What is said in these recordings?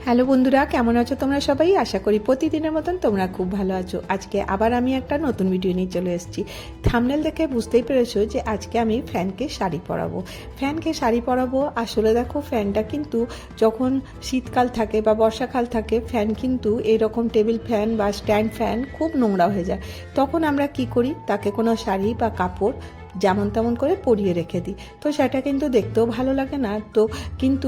Hello বন্ধুরা, কেমন আছো তোমরা সবাই? আশা করি প্রতিদিনের মতন তোমরা খুব ভালো আছো। আজকে আবার আমি একটা নতুন ভিডিও নিয়ে চলে এসেছি। থাম্বনেল দেখে বুঝতেই পেরেছো যে আজকে আমি ফ্যানকে শাড়ি পরাবো। ফ্যানকে শাড়ি পরাবো। আসলে দেখো, ফ্যানটা কিন্তু যখন শীতকাল থাকে বা বর্ষাকাল থাকে, ফ্যান কিন্তু এরকম টেবিল ফ্যান বা স্ট্যান্ড ফ্যান খুব নোংরা হয়ে যায়। তখন আমরা কি করি, তাকে কোনো শাড়ি বা কাপড় যেমন তেমন করে পরিয়ে রেখে দিই। তো সেটা কিন্তু দেখতেও ভালো লাগে না। তো কিন্তু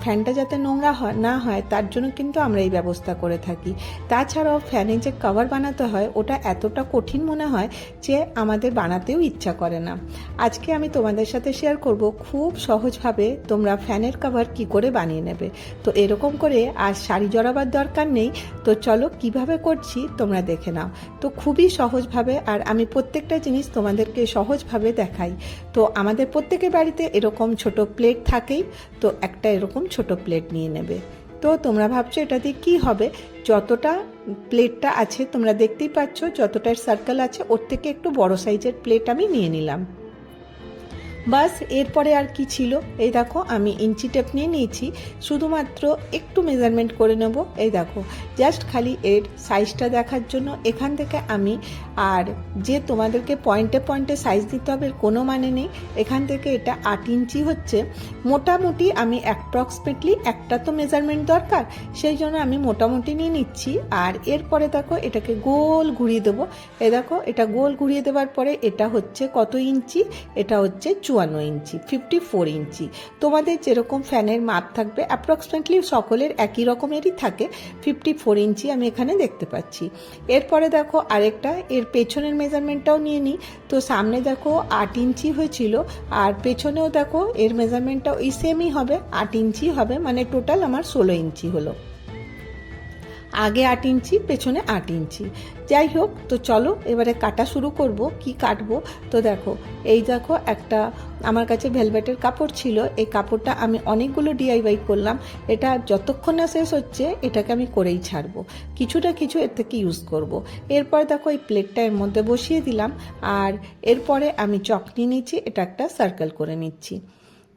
ফ্যানটা যাতে নোংরা না হয় তার জন্য কিন্তু আমরা এই ব্যবস্থা করে থাকি। তাছাড়াও ফ্যানে যে কভার বানাতে হয় ওটা এতটা কঠিন মনে হয় যে আমাদের বানাতেও ইচ্ছা করে না। আজকে আমি তোমাদের সাথে শেয়ার করব খুব সহজভাবে তোমরা ফ্যানের কভার কি করে বানিয়ে নেবে। তো এরকম করে আর শাড়ি জড়াবার দরকার নেই। তো চলো কিভাবে করছি তোমরা দেখে নাও। তো খুবই সহজভাবে, আর আমি প্রত্যেকটা জিনিস তোমাদেরকে সহজভাবে দেখাই। তো আমাদের প্রত্যেকের বাড়িতে এরকম ছোট প্লেট থাকেই। তো একটা এরকম ছোট প্লেট নিয়ে নেবে। তো তোমরা ভাবছো এটা দিয়ে কী হবে? যতটা প্লেটটা আছে তোমরা দেখতেই পাচ্ছ, যতটা সার্কেল আছে ওর থেকে একটু বড় সাইজের প্লেট আমি নিয়ে নিলাম। বাস, এরপরে আর কি ছিল, এই দেখো আমি ইঞ্চি টেপ নিয়ে নিয়েছি। শুধুমাত্র একটু মেজারমেন্ট করে নেব। এই দেখো, জাস্ট খালি এর সাইজটা দেখার জন্য এখান থেকে আমি, আর যে তোমাদেরকে পয়েন্টে পয়েন্টে সাইজ দিতে হবে কোনো মানে নেই। এখান থেকে এটা 8 ইঞ্চি হচ্ছে। মোটামুটি আমি অ্যাপ্রক্সিমেটলি একটা তো মেজারমেন্ট দরকার, সেই জন্য আমি মোটামুটি নিয়ে নিচ্ছি। আর এরপরে দেখো এটাকে গোল ঘুরিয়ে দেবো। এই দেখো, এটা গোল ঘুরিয়ে দেওয়ার পরে এটা হচ্ছে কত ইঞ্চি? এটা হচ্ছে 54 ইঞ্চি, 54 ইঞ্চি। তোমাদের যেরকম ফ্যানের মাপ থাকবে অ্যাপ্রক্সিমেটলি সকলের একই রকমেরই থাকে। 54 ইঞ্চি আমি এখানে দেখতে পাচ্ছি। এরপরে দেখো আরেকটা এর পেছনের মেজারমেন্টটাও নিয়ে নিই। তো সামনে দেখো 8 ইঞ্চি হয়েছিল, আর পেছনেও দেখো এর মেজারমেন্টটাও এই সেমই হবে, 8 ইঞ্চি হবে। মানে টোটাল আমার 16 ইঞ্চি হলো। আগে 8 ইঞ্চি, পেছনে 8 ইঞ্চি। যাই হোক, তো চলো এবারে কাটা শুরু করব। কি কাটবো? তো দেখো, এই দেখো একটা আমার কাছে ভেলভেটের কাপড় ছিল। এই কাপড়টা আমি অনেকগুলো ডিআইওয়াই করলাম। এটা যতক্ষণ না শেষ হচ্ছে এটাকে আমি করেই ছাড়বো, কিছুটা কিছু এর থেকে ইউজ করব। এরপর দেখো এই প্লেটটা এর মধ্যে বসিয়ে দিলাম, আর এরপরে আমি চক নিয়ে নিচ্ছি, এটা একটা সার্কেল করে নিচ্ছি।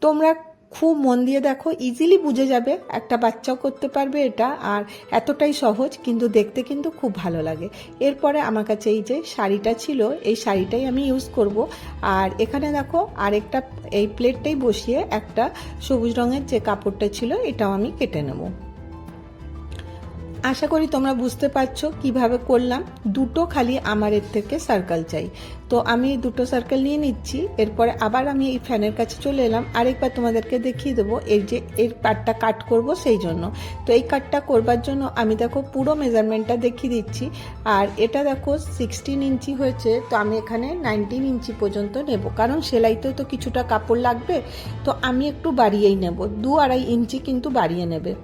তোমরা খুব মন দিয়ে দেখো, ইজিলি বুঝে যাবে, একটা বাচ্চাও করতে পারবে এটা। আর এতটাই সহজ, কিন্তু দেখতে কিন্তু খুব ভালো লাগে। এরপরে আমার কাছে এই যে শাড়িটা ছিল, এই শাড়িটাই আমি ইউজ করব। আর এখানে দেখো আরেকটা এই প্লেটটাই বসিয়ে একটা সবুজ রঙের যে কাপড়টা ছিল এটাও আমি কেটে নেব। আশা করি তোমরা বুঝতে পারছো কিভাবে করলাম। দুটো খালি আমার এর থেকে সার্কেল চাই। তো আমি দুটো সার্কেল নিয়ে নিচ্ছি। এরপরে আবার আমি এই ফ্যানের কাছে চলে এলাম। আরেকবার তোমাদেরকে দেখিয়ে দেবো এই যে এর পার্টটা কাট করব সেই জন্য। তো এই কাটটা করবার জন্য আমি দেখো পুরো মেজারমেন্টটা দেখিয়ে দিচ্ছি। আর এটা দেখো 16 ইঞ্চি হয়েছে, তো আমি এখানে 19 ইঞ্চি পর্যন্ত নেব, কারণ সেলাইতেও তো কিছুটা কাপড় লাগবে। তো আমি একটু বাড়িয়েই নেব, 2-2.5 ইঞ্চি কিন্তু বাড়িয়ে নেবে।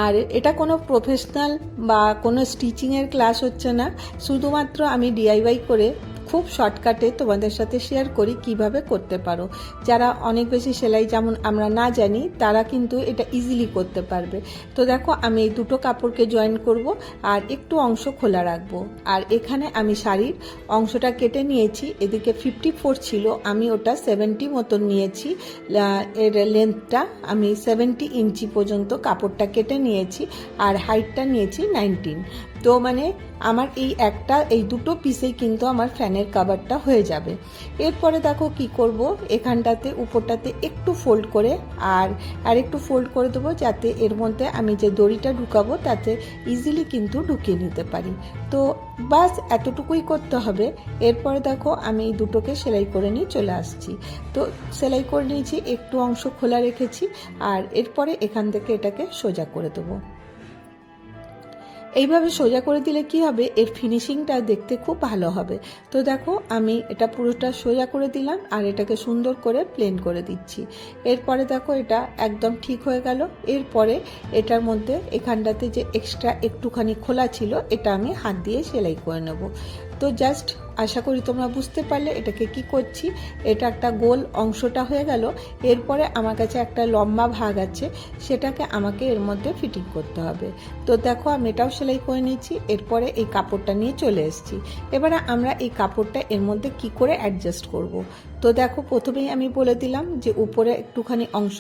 আর এটা কোনো প্রফেশনাল বা কোনো স্টিচিংয়ের ক্লাস হচ্ছে না, শুধুমাত্র আমি ডিআইওয়াই করে খুব শর্টকাটে তোমাদের সাথে শেয়ার করি কিভাবে করতে পারো। যারা অনেক বেশি সেলাই যেমন আমরা না জানি, তারা কিন্তু এটা ইজিলি করতে পারবে। তো দেখো আমি এই দুটো কাপড়কে জয়েন করব, আর একটু অংশ খোলা রাখবো। আর এখানে আমি শাড়ির অংশটা কেটে নিয়েছি। এদিকে 54 ছিল, আমি ওটা 70 মতন নিয়েছি। এর লেন্থটা আমি 70 ইঞ্চি পর্যন্ত কাপড়টা কেটে নিয়েছি, আর হাইটটা নিয়েছি 19। তো মানে আমার এই দুটো পিসেই কিন্তু আমার ফ্যানের কভারটা হয়ে যাবে। এরপরে দেখো কি করব, এখানটাতে উপরটাতে একটু ফোল্ড করে আর একটু ফোল্ড করে দেবো, যাতে এর মধ্যে আমি যে দড়িটা ঢুকাবো তাতে ইজিলি কিন্তু ঢুকিয়ে নিতে পারি। তো বাস এতটুকুই করতে হবে। এরপরে দেখো আমি এই দুটোকে সেলাই করে নিয়ে চলে আসছি। তো সেলাই করে নিয়েছি, একটু অংশ খোলা রেখেছি, আর এরপরে এখান থেকে এটাকে সোজা করে দেবো। এইভাবে সোজা করে দিলে কি হবে, এর ফিনিশিংটা দেখতে খুব ভালো হবে। তো দেখো আমি এটা পুরোটা সোজা করে দিলাম, আর এটাকে সুন্দর করে প্লেন করে দিচ্ছি। এরপরে দেখো এটা একদম ঠিক হয়ে গেল। এরপরে এটার মধ্যে এখানটাতে যে এক্সট্রা একটুখানি খোলা ছিল, এটা আমি হাত দিয়ে সেলাই করে নেব। তো জাস্ট আশা করি তোমরা বুঝতে পারলে এটাকে কি করছি। এটা একটা গোল অংশটা হয়ে গেল। এরপরে আমার কাছে একটা লম্বা ভাগ আছে, সেটাকে আমাকে এর মধ্যে ফিটিং করতে হবে। তো দেখো আমি এটাও সেলাই করে নিয়েছি। এরপরে এই কাপড়টা নিয়ে চলে এসেছি। এবারে আমরা এই কাপড়টা এর মধ্যে কি করে অ্যাডজাস্ট করব। তো দেখো প্রথমেই আমি বলে দিলাম যে উপরে একটুখানি অংশ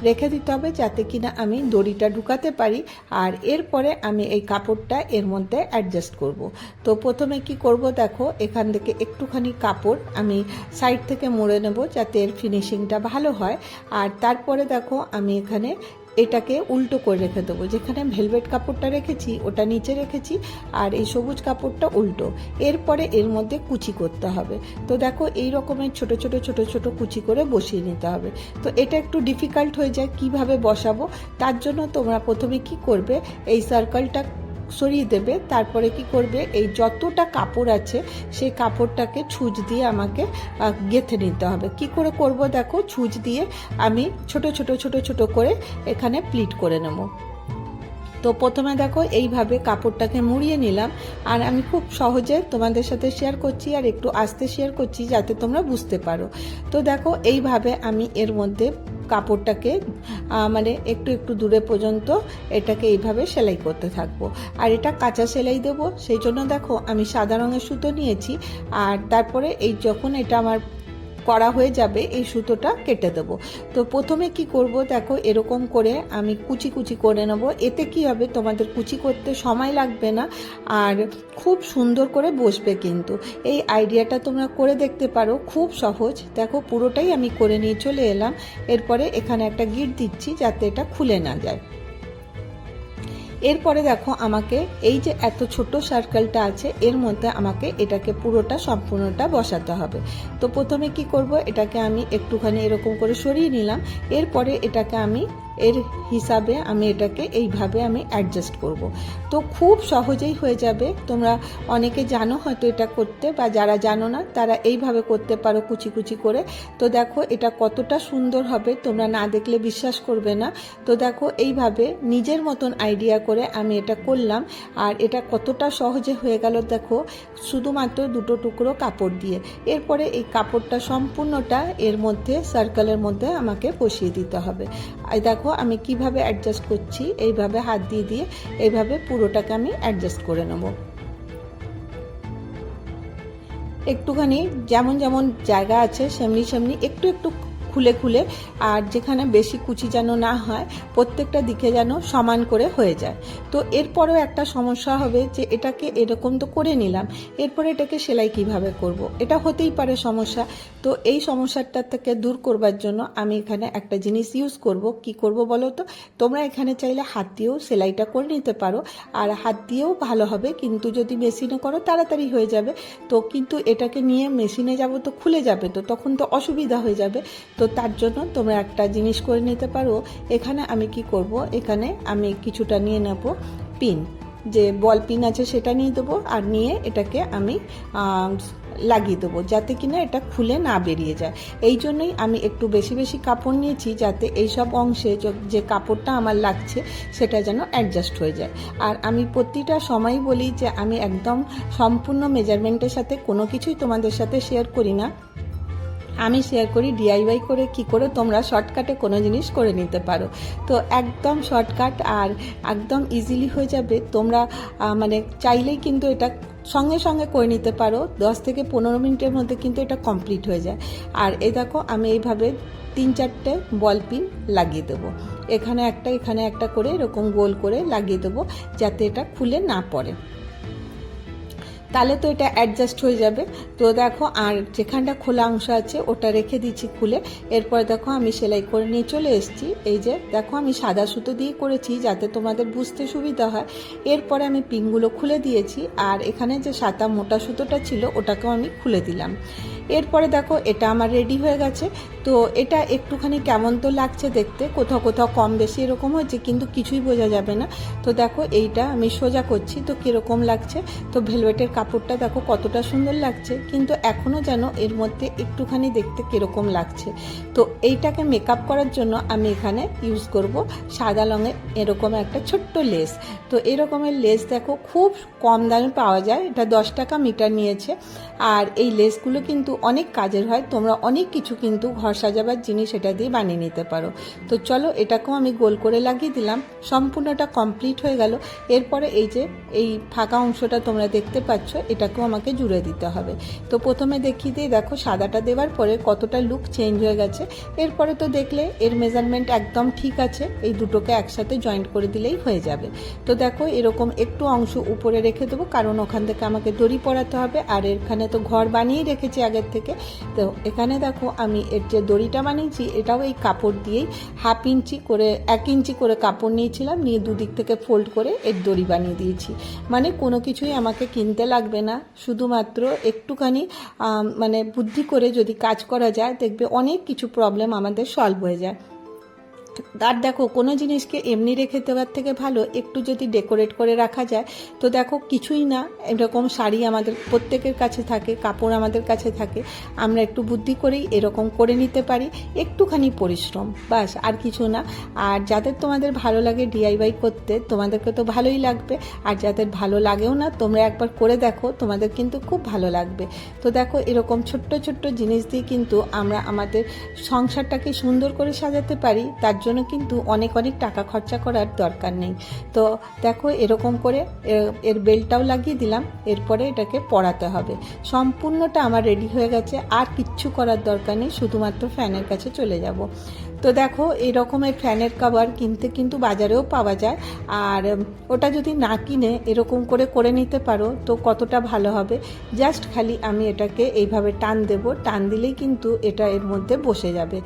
রেখে দিতে হবে যাতে কিনা আমি দড়িটা ঢুকাতে পারি, আর এরপরে আমি এই কাপড়টা এর মধ্যে অ্যাডজাস্ট করব। তো প্রথমে কি করব দেখো, এখান থেকে একটুখানি কাপড় আমি সাইড থেকে মুড়ে নেব যাতে এর ফিনিশিংটা ভালো হয়। আর তারপরে দেখো আমি এখানে এটাকে উল্টো করে রেখে দেবো, যেখানে ভেলভেট কাপড়টা রেখেছি ওটা নিচে রেখেছি আর এই সবুজ কাপড়টা উল্টো। এরপরে এর মধ্যে কুচি করতে হবে। তো দেখো এই রকমের ছোট ছোট ছোট ছোট কুচি করে বসিয়ে নিতে হবে। তো এটা একটু ডিফিকাল্ট হয়ে যায় কিভাবে বসাবো, তার জন্য তোমরা প্রথমে কি করবে, এই সার্কেলটা সরিয়ে দেবে, তারপরে কি করবে এই যতটা কাপড় আছে সেই কাপড়টাকে ছুঁচ দিয়ে আমাকে গেঁথে নিতে হবে। কি করে করব দেখো, ছুঁচ দিয়ে আমি ছোট ছোট ছোট ছোট করে এখানে প্লিট করে নেব। তো প্রথমে দেখো এইভাবে কাপড়টাকে মুড়িয়ে নিলাম, আর আমি খুব সহজে তোমাদের সাথে শেয়ার করছি আর একটু আস্তে শেয়ার করছি যাতে তোমরা বুঝতে পারো। তো দেখো এইভাবে আমি এর মধ্যে কাপড়টাকে মানে একটু একটু দূরে পর্যন্ত এটাকে এইভাবে সেলাই করতে থাকবো। আর এটা কাঁচা সেলাই দেবো, সেই জন্য দেখো আমি সাদা রঙের সুতো নিয়েছি। আর তারপরে এই যখন এটা আমার করা হয়ে যাবে এই সুতোটা কেটে দেবো। তো প্রথমে কি করব দেখো, এরকম করে আমি কুচি কুচি করে নেব। এতে কি হবে, তোমাদের কুচি করতে সময় লাগবে না আর খুব সুন্দর করে বসবে। কিন্তু এই আইডিয়াটা তোমরা করে দেখতে পারো, খুব সহজ। দেখো পুরোটাই আমি করে নিয়ে চলে এলাম। এরপরে এখানে একটা গিঁট দিচ্ছি যাতে এটা খুলে না যায়। এরপরে দেখো আমাকে এই যে এত ছোট সার্কেলটা আছে এর মধ্যে আমাকে এটাকে পুরোটা সম্পূর্ণটা বসাতে হবে। তো প্রথমে কি করব, এটাকে আমি একটুখানি এরকম করে সরিয়ে নিলাম। এরপরে এটাকে আমি এর হিসাবে আমি এটাকে এইভাবে আমি অ্যাডজাস্ট করব। তো খুব সহজেই হয়ে যাবে। তোমরা অনেকে জানো হয়তো এটা করতে, বা যারা জানো না তারা এইভাবে করতে পারো কুচি কুচি করে। তো দেখো এটা কতটা সুন্দর হবে, তোমরা না দেখলে বিশ্বাস করবে না। তো দেখো এইভাবে নিজের মতন আইডিয়া করে আমি এটা করলাম, আর এটা কতটা সহজে হয়ে গেল দেখো, শুধুমাত্র দুটো টুকরো কাপড় দিয়ে। এরপরে এই কাপড়টা সম্পূর্ণটা এর মধ্যে সার্কেলের মধ্যে আমাকে বসিয়ে দিতে হবে। আর দেখো আমি কিভাবে অ্যাডজাস্ট করছি, এইভাবে হাত দিয়ে দিয়ে এইভাবে পুরোটাকে আমি অ্যাডজাস্ট করে নেব। একটুখানি যেমন যেমন জায়গা আছে সেমনি সেমনি একটু একটু খুলে খুলে, আর যেখানে বেশি কুচি যেন না হয়, প্রত্যেকটা দিকে যেন সমান করে হয়ে যায়। তো এরপরেও একটা সমস্যা হবে যে এটাকে এরকম তো করে নিলাম, এরপরে এটাকে সেলাই কিভাবে করব, এটা হতেই পারে সমস্যা। তো এই সমস্যাটা থেকে দূর করবার জন্য আমি এখানে একটা জিনিস ইউজ করব। কি করব বলো তো, তোমরা এখানে চাইলে হাত দিয়েও সেলাইটা করে নিতে পারো, আর হাত দিয়েও ভালো হবে, কিন্তু যদি মেশিনে করো তাড়াতাড়ি হয়ে যাবে। তো কিন্তু এটাকে নিয়ে মেশিনে যাব তো খুলে যাবে, তো তখন তো অসুবিধা হয়ে যাবে। তো তার জন্য তোমরা একটা জিনিস করে নিতে পারো। এখানে আমি কি করব, এখানে আমি কিছুটা নিয়ে নেব পিন, যে বল পিন আছে সেটা নিয়ে দেবো, আর নিয়ে এটাকে আমি লাগিয়ে দেবো যাতে কিনা এটা খুলে না বেরিয়ে যায়। এই জন্যই আমি একটু বেশি বেশি কাপড় নিয়েছি, যাতে এই সব অংশে যে কাপড়টা আমার লাগছে সেটা যেন অ্যাডজাস্ট হয়ে যায়। আর আমি প্রতিটা সময়ই বলি যে আমি একদম সম্পূর্ণ মেজারমেন্টের সাথে কোনো কিছুই তোমাদের সাথে শেয়ার করি না। আমি শেয়ার করি ডিআইওয়াই করে কি করে তোমরা শর্টকাটে কোনো জিনিস করে নিতে পারো। তো একদম শর্টকাট আর একদম ইজিলি হয়ে যাবে। তোমরা মানে চাইলেই কিন্তু এটা সঙ্গে সঙ্গে করে নিতে পারো, 10 থেকে 15 মিনিটের মধ্যে কিন্তু এটা কমপ্লিট হয়ে যায়। আর এই দেখো আমি এইভাবে 3-4টে বল পিন লাগিয়ে দেবো, এখানে একটা করে এরকম গোল করে লাগিয়ে দেবো যাতে এটা খুলে না পড়ে, তাহলে তো এটা অ্যাডজাস্ট হয়ে যাবে। তো দেখো আর যেখানটা খোলা অংশ আছে ওটা রেখে দিচ্ছি খুলে। এরপর দেখো আমি সেলাই করে নিয়ে চলে এসেছি। এই যে দেখো আমি সাদা সুতো দিয়ে করেছি যাতে তোমাদের বুঝতে সুবিধা হয়। এরপরে আমি পিনগুলো খুলে দিয়েছি, আর এখানে যে সাদা মোটা সুতোটা ছিল ওটাকেও আমি খুলে দিলাম। এরপরে দেখো এটা আমার রেডি হয়ে গেছে। তো এটা একটুখানি কেমন তো লাগছে দেখতে, কোথাও কোথাও কম বেশি এরকম হয়েছে, কিন্তু কিছুই বোঝা যাবে না। তো দেখো এইটা আমি সোজা করছি তো কীরকম লাগছে। তো ভেলভেটের কাপড়টা দেখো কতটা সুন্দর লাগছে, কিন্তু এখনও যেন এর মধ্যে একটুখানি দেখতে কীরকম লাগছে। তো এইটাকে মেকআপ করার জন্য আমি এখানে ইউজ করব সাদা রঙের এরকম একটা ছোট্ট লেস। তো এরকমের লেস দেখো খুব কম দামে পাওয়া যায়, এটা 10 টাকা মিটার নিয়েছে। আর এই লেসগুলো কিন্তু অনেক কাজের হয়, তোমরা অনেক কিছু কিন্তু ঘর সাজাবার জিনিস এটা দিয়ে বানিয়ে নিতে পারো। তো চলো এটাকেও আমি গোল করে লাগিয়ে দিলাম, সম্পূর্ণটা কমপ্লিট হয়ে গেল। এরপরে এই যে এই ফাঁকা অংশটা তোমরা দেখতে পাচ্ছ, এটাকেও আমাকে জুড়ে দিতে হবে। তো প্রথমে দেখিয়ে দিয়ে দেখো সাদাটা দেওয়ার পরে কতটা লুক চেঞ্জ হয়ে গেছে। এরপরে তো দেখলে এর মেজারমেন্ট একদম ঠিক আছে, এই দুটোকে একসাথে জয়েন্ট করে দিলেই হয়ে যাবে। তো দেখো এরকম একটু অংশ উপরে রেখে দেবো, কারণ ওখান থেকে আমাকে দড়ি পরাতে হবে, আর এখানে তো ঘর বানিয়েই রেখেছি আগের থেকে। তো এখানে দেখো আমি এর যে দড়িটা বানিয়েছি এটাও এই কাপড় দিয়েই 1/2 ইঞ্চি করে 1 ইঞ্চি করে কাপড় নিয়েছিলাম, নিয়ে দুদিক থেকে ফোল্ড করে এর দড়ি বানিয়ে দিয়েছি। মানে কোনো কিছুই আমাকে কিনতে লাগবে না, শুধুমাত্র একটুখানি মানে বুদ্ধি করে যদি কাজ করা যায় দেখবে অনেক কিছু প্রবলেম আমাদের সলভ হয়ে যায়। আর দেখো কোনো জিনিসকে এমনি রেখে দেওয়ার থেকে ভালো একটু যদি ডেকোরেট করে রাখা যায়। তো দেখো কিছুই না, এরকম শাড়ি আমাদের প্রত্যেকের কাছে থাকে, কাপড় আমাদের কাছে থাকে, আমরা একটু বুদ্ধি করেই এরকম করে নিতে পারি, একটুখানি পরিশ্রম, বাস আর কিছু না। আর যাদের তোমাদের ভালো লাগে ডিআইওয়াই করতে, তোমাদেরকে তো ভালোই লাগবে, আর যাদের ভালো লাগেও না তোমরা একবার করে দেখো, তোমাদের কিন্তু খুব ভালো লাগবে। তো দেখো এরকম ছোট্ট ছোট্ট জিনিস দিয়ে কিন্তু আমরা আমাদের সংসারটাকে সুন্দর করে সাজাতে পারি, তার জন্য কিন্তু অনেক অনেক টাকা খরচা করার দরকার নেই। তো দেখো এরকম করে এর বেল্টটাও লাগিয়ে দিলাম, এরপরে এটাকে পরাতে হবে। সম্পূর্ণটা আমার রেডি হয়ে গেছে, আর কিচ্ছু করার দরকার নেই, শুধুমাত্র ফ্যানের কাছে চলে যাব। তো দেখো এই রকমের ফ্যানের কভার কিনতে কিন্তু বাজারেও পাওয়া যায়, আর ওটা যদি না কিনে এরকম করে করে নিতে পারো তো কতটা ভালো হবে। জাস্ট খালি আমি এটাকে এইভাবে টান দেব, টান দিলেই কিন্তু এটা এর মধ্যে বসে যাবে।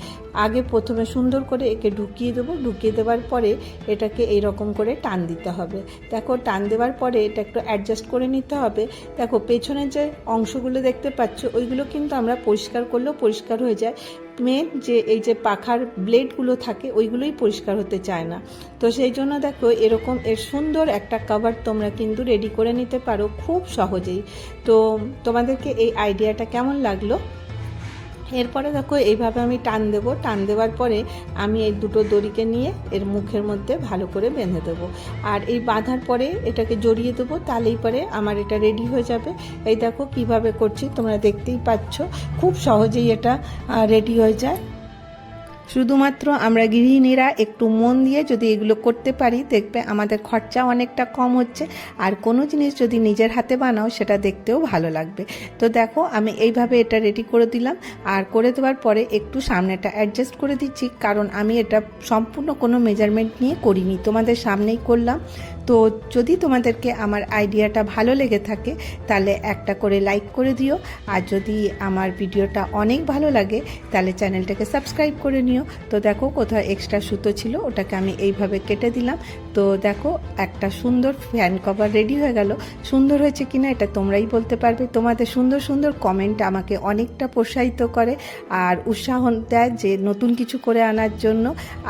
আগে প্রথমে সুন্দর করে একে ঢুকিয়ে দেবো, ঢুকিয়ে দেওয়ার পরে এটাকে এই রকম করে টান দিতে হবে। দেখো টান দেওয়ার পরে এটা একটু অ্যাডজাস্ট করে নিতে হবে। দেখো পেছনের যে অংশগুলো দেখতে পাচ্ছ ওইগুলো কিন্তু আমরা পরিষ্কার করলেও পরিষ্কার হয়ে যায়, মেন যে এই যে পাখার ব্লেডগুলো থাকে ওইগুলোই পরিষ্কার হতে চায় না। তো সেই জন্য দেখো এরকম এর সুন্দর একটা কভার তোমরা কিন্তু রেডি করে নিতে পারো খুব সহজেই। তো তোমাদেরকে এই আইডিয়াটা কেমন লাগলো? এরপরে দেখো এইভাবে আমি টান দেব, টান দেওয়ার পরে আমি এই দুটো দড়িকে নিয়ে এর মুখের মধ্যে ভালো করে বেঁধে দেবো, আর এই বাঁধার পরে এটাকে জড়িয়ে দেবো, তাহলেই পরে আমার এটা রেডি হয়ে যাবে। এই দেখো কিভাবে করছি তোমরা দেখতেই পাচ্ছ, খুব সহজেই এটা রেডি হয়ে যায়। শুধুমাত্র আমরা গৃহিণীরা একটু মন দিয়ে যদি এগুলো করতে পারি দেখবে আমাদের খরচা অনেকটা কম হচ্ছে, আর কোনো জিনিস যদি নিজের হাতে বানাও সেটা দেখতেও ভালো লাগবে। তো দেখো আমি এইভাবে এটা রেডি করে দিলাম, আর করে দেওয়ার পরে একটু সামনেটা অ্যাডজাস্ট করে দিচ্ছি, কারণ আমি এটা সম্পূর্ণ কোনো মেজারমেন্ট নিয়ে করিনি, তোমাদের সামনেই করলাম। তো যদি তোমাদেরকে আমার আইডিয়াটা ভালো লেগে থাকে তাহলে একটা করে লাইক করে দিও, আর যদি আমার ভিডিওটা অনেক ভালো লাগে তাহলে চ্যানেলটাকে সাবস্ক্রাইব করে নিও। তো দেখো কোথাও এক্সট্রা সুতো ছিল ওটাকে আমি এইভাবে কেটে দিলাম। তো দেখো একটা সুন্দর ফ্যান কভার রেডি হয়ে গেল। সুন্দর হয়েছে কিনা এটা তোমরাই বলতে পারবে, তোমাদের সুন্দর সুন্দর কমেন্ট আমাকে অনেকটা প্রোৎসাহিত করে আর উৎসাহ দেয় যে নতুন কিছু করে আনার জন্য।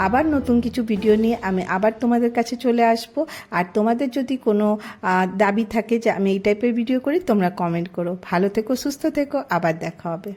আবার নতুন কিছু ভিডিও নিয়ে আমি আবার তোমাদের কাছে চলে আসব। আর তোমাদের যদি কোনো দাবি থাকে যে আমি এই টাইপের ভিডিও করি তোমরা কমেন্ট করো। ভালো থেকো, সুস্থ থেকো, আবার দেখা হবে।